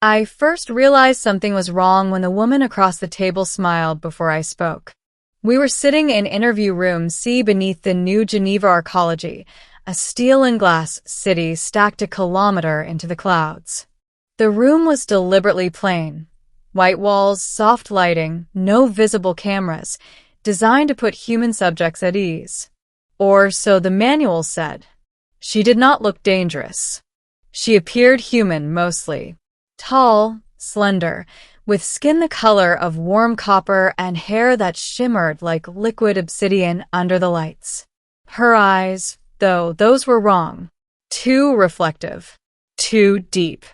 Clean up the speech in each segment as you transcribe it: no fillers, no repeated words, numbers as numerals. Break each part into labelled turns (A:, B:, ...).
A: I first realized something was wrong when the woman across the table smiled before I spoke. We were sitting in interview room C beneath the New Geneva Arcology, a steel and glass city stacked a kilometer into the clouds. The room was deliberately plain. White walls, soft lighting, no visible cameras, designed to put human subjects at ease. Or so the manual said. She did not look dangerous. She appeared human mostly. Tall, slender, with skin the color of warm copper and hair that shimmered like liquid obsidian under the lights. Her eyes, though, those were wrong. Too reflective. Too deep.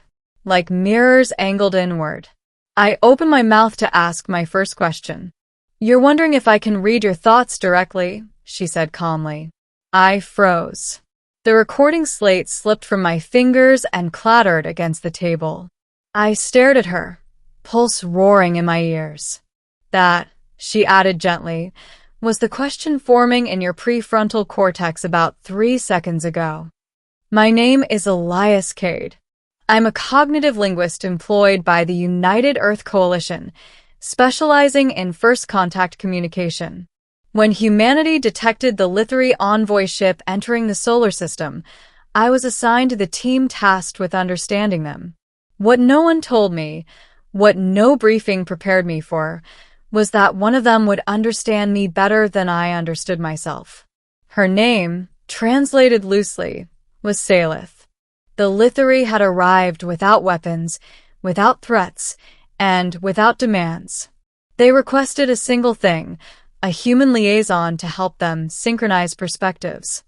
A: Like mirrors angled inward. I opened my mouth to ask my first question. "You're wondering if I can read your thoughts directly," she said calmly. I froze. The recording slate slipped from my fingers and clattered against the table. I stared at her, pulse roaring in my ears. "That," she added gently, "was the question forming in your prefrontal cortex about 3 seconds ago. My name is Elias Cade. I'm a cognitive linguist employed by the United Earth Coalition, specializing in first contact communication. When humanity detected the Lithari envoy ship entering the solar system, I was assigned to the team tasked with understanding them. What no one told me, what no briefing prepared me for, was that one of them would understand me better than I understood myself. Her name, translated loosely, was Salith. The Lithari had arrived without weapons, without threats, and without demands. They requested a single thing, a human liaison to help them synchronize perspectives.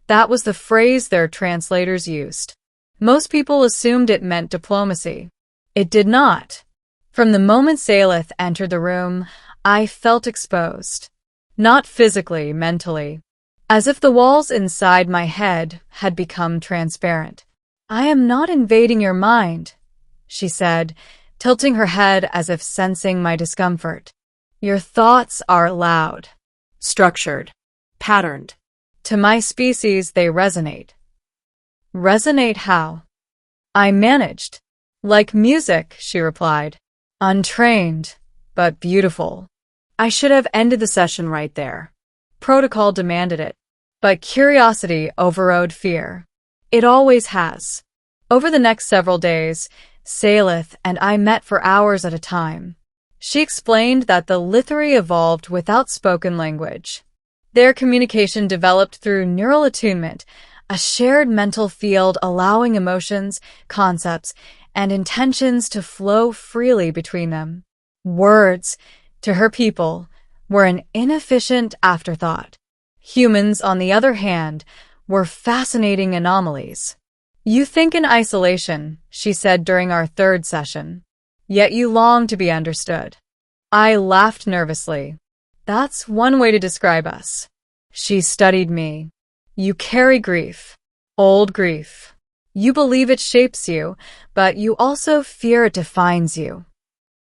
A: That was the phrase their translators used. Most people assumed it meant diplomacy. It did not. From the moment Salith entered the room, I felt exposed. Not physically, mentally. As if the walls inside my head had become transparent. "I am not invading your mind," she said, tilting her head as if sensing my discomfort. "Your thoughts are loud, structured, patterned. To my species, they resonate." "Resonate how?" I managed. "Like music," she replied. "Untrained, but beautiful." I should have ended the session right there. Protocol demanded it. But curiosity overrode fear. It always has. Over the next several days, Salith and I met for hours at a time. She explained that the Lithari evolved without spoken language. Their communication developed through neural attunement, a shared mental field allowing emotions, concepts, and intentions to flow freely between them. Words, to her people, were an inefficient afterthought. Humans, on the other hand, were fascinating anomalies. "You think in isolation," she said during our third session. "Yet you long to be understood." I laughed nervously. "That's one way to describe us." She studied me. "You carry grief. Old grief. You believe it shapes you, but you also fear it defines you."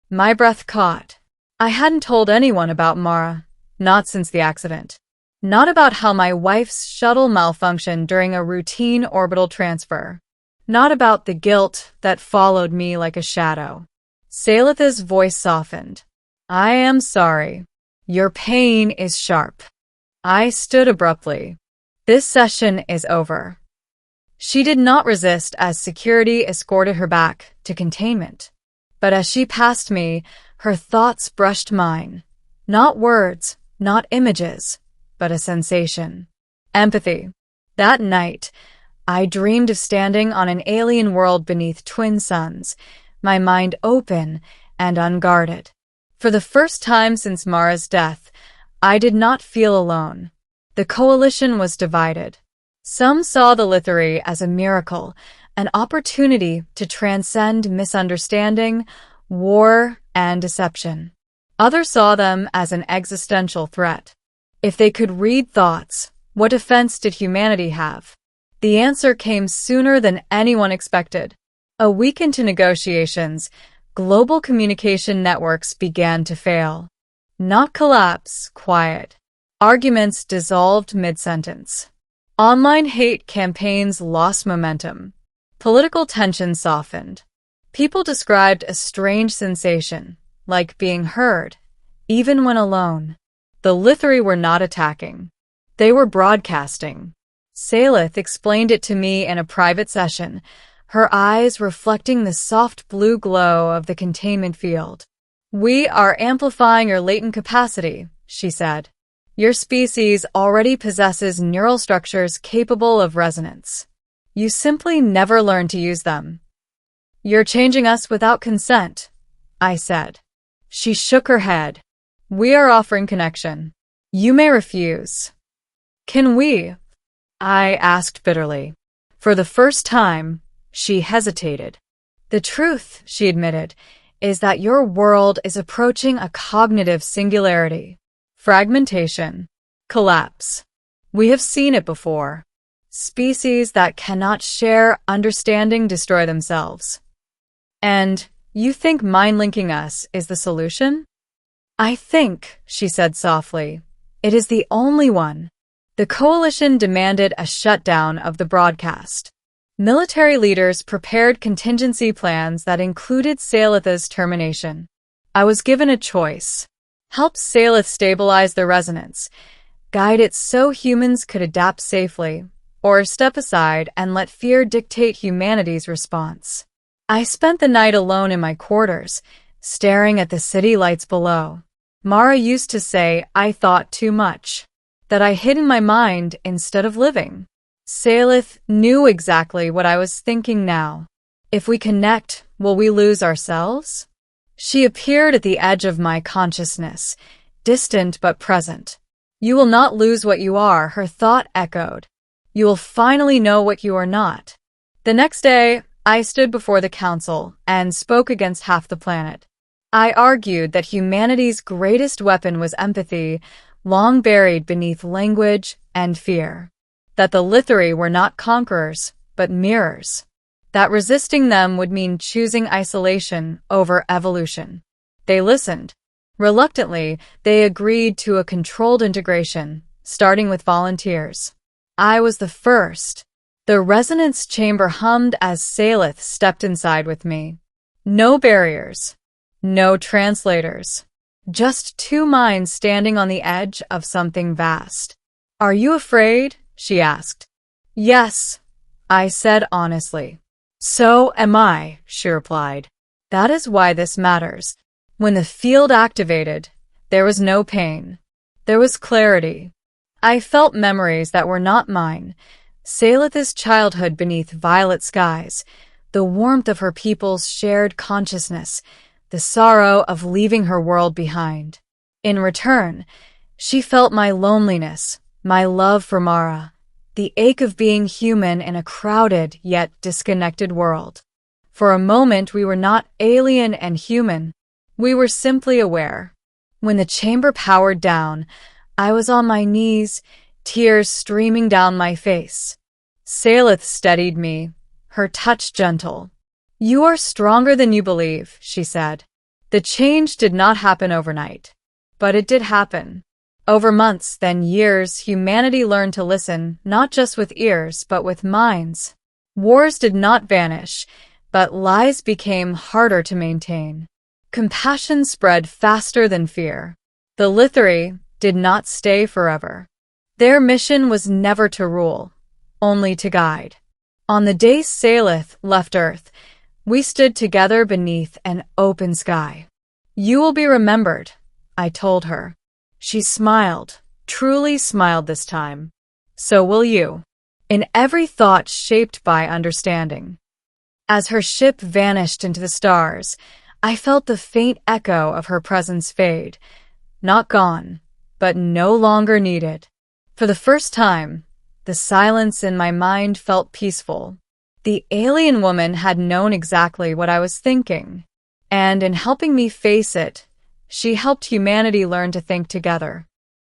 A: My breath caught. I hadn't told anyone about Mara, not since the accident. Not about how my wife's shuttle malfunctioned during a routine orbital transfer. Not about the guilt that followed me like a shadow. Salith's voice softened. "I am sorry. Your pain is sharp." I stood abruptly. "This session is over." She did not resist as security escorted her back to containment. But as she passed me, her thoughts brushed mine. Not words, not images, but a sensation. Empathy. That night, I dreamed of standing on an alien world beneath twin suns, my mind open and unguarded. For the first time since Mara's death, I did not feel alone. The coalition was divided. Some saw the Lithari as a miracle, an opportunity to transcend misunderstanding, war, and deception. Others saw them as an existential threat. If they could read thoughts, what defense did humanity have? The answer came sooner than anyone expected. A week into negotiations, global communication networks began to fail. Not collapse, quiet. Arguments dissolved mid-sentence. Online hate campaigns lost momentum. Political tension softened. People described a strange sensation, like being heard, even when alone. The Lithri were not attacking. They were broadcasting. Salith explained it to me in a private session, her eyes reflecting the soft blue glow of the containment field. "We are amplifying your latent capacity," she said. "Your species already possesses neural structures capable of resonance. You simply never learn to use them." "You're changing us without consent," I said. She shook her head. "We are offering connection. You may refuse." "Can we?" I asked bitterly. For the first time, she hesitated. "The truth," she admitted, "is that your world is approaching a cognitive singularity. Fragmentation. Collapse. We have seen it before. Species that cannot share understanding destroy themselves. And you think mind-linking us is the solution?" "I think," she said softly, "it is the only one." The coalition demanded a shutdown of the broadcast. Military leaders prepared contingency plans that included Salith's termination. I was given a choice. Help Salith stabilize the resonance, guide it so humans could adapt safely, or step aside and let fear dictate humanity's response. I spent the night alone in my quarters, staring at the city lights below. Mara used to say I thought too much, that I hid in my mind instead of living. Salith knew exactly what I was thinking now. If we connect, will we lose ourselves? She appeared at the edge of my consciousness, distant but present. "You will not lose what you are," her thought echoed. "You will finally know what you are not." The next day, I stood before the council and spoke against half the planet. I argued that humanity's greatest weapon was empathy, long buried beneath language and fear. That the Lithri were not conquerors, but mirrors. That resisting them would mean choosing isolation over evolution. They listened. Reluctantly, they agreed to a controlled integration, starting with volunteers. I was the first. The resonance chamber hummed as Salith stepped inside with me. No barriers. No translators. Just two minds standing on the edge of something vast. "Are you afraid?" she asked. "Yes," I said honestly. "So am I," she replied. "That is why this matters." When the field activated, there was no pain. There was clarity. I felt memories that were not mine. Salith's childhood beneath violet skies, the warmth of her people's shared consciousness, the sorrow of leaving her world behind. In return, she felt my loneliness, my love for Mara, the ache of being human in a crowded yet disconnected world. For a moment, we were not alien and human. We were simply aware. When the chamber powered down, I was on my knees, tears streaming down my face. Salith steadied me, her touch gentle. "You are stronger than you believe," she said. The change did not happen overnight. But it did happen. Over months, then years, humanity learned to listen, not just with ears, but with minds. Wars did not vanish, but lies became harder to maintain. Compassion spread faster than fear. The Lithri did not stay forever. Their mission was never to rule, only to guide. On the day Salith left Earth, we stood together beneath an open sky. "You will be remembered," I told her. She smiled, truly smiled this time. "So will you." In every thought shaped by understanding. As her ship vanished into the stars, I felt the faint echo of her presence fade. Not gone, but no longer needed. For the first time, the silence in my mind felt peaceful. The alien woman had known exactly what I was thinking, and in helping me face it, she helped humanity learn to think together.